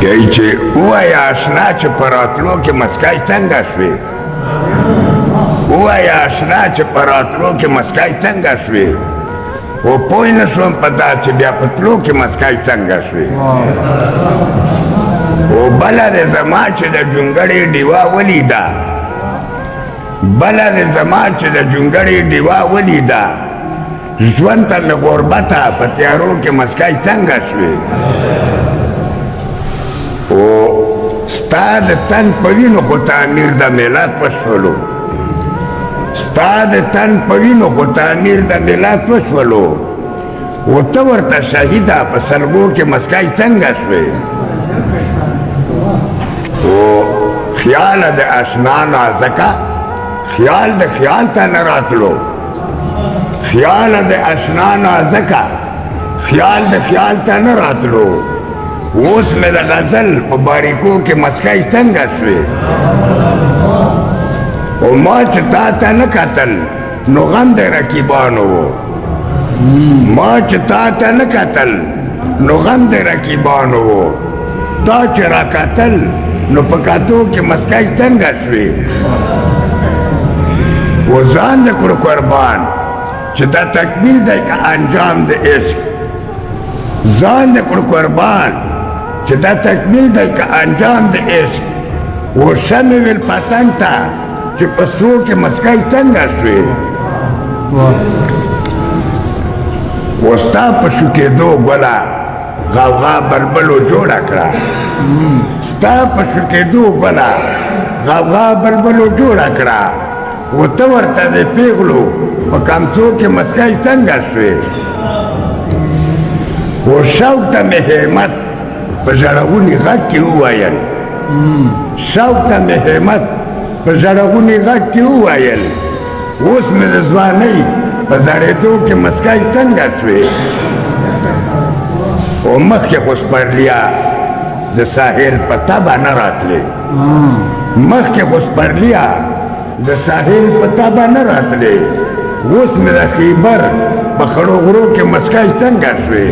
یی چې ووایه اشنا چې په راتلو کې مسکای څنګه شوې ووایه اشنا چې په راتلو کې مسکای څنګه شوې و پوه نه شوم په دا چې بیا په تلو کې مسکای څنګه شوې و بله د زما چې د جونګړې ډیوه ولیده بله د زما چې د جونګړې ډیوه ولیده ژوند ته مې غربته په تیارو کې مسکای څنګه شوې او ستا د تن په وینو خو تعمیر د ملت وشولو ستا د تن په وینو خو تعمیر د ملت وشولو و ته ورته شهیده په سلګو کې مسکای څنګه شوې او خیال د اشنا نازکه خیال د خیال ته نه راتلو خیال د اشنا نازکه خیال د خیال ته نه راتلو اوس مې د غزل په باریکو کې مسکای څنګه شوې او ما چې تا ته نه کتل نو غم د رقیبانو و ما چې تا ته نه کتل نو غم د رقیبانو و تا چې را کتل نو په کتو کې مسکای څنګه شوې و ځان د کړو قربان چې دا تکمیل دی که انجام د عشق ځان د کړو قربان چې دا تکمیل دی که انجام د عشق و شمې ویل پتنګ ته چې په سرو کې مسکای څنګه شوې و ستا په شوکېدو ګله غوغا بلبلو جوړه کړه ستا په شوکېدو ګله غوغا بلبلو جوړه کړه و ته ورته د پیغلو په کمڅو کې مسکای څنګه شوې و شوق ته مې همت په ژړغوني غږ کې وویل شوق ته مې همت په ژړغوني غږ کې وویل اوس مې د ځوانۍ په زړېدو کې مسکای څنګه شوې او مخکې خو سپرلیا د ساحل په تبه نه راتلې مخکې خو سپرلیا د ساحل په تبه نه راتلې اوس مې د خیبر په خړو غرو کې مسکای څنګه شوې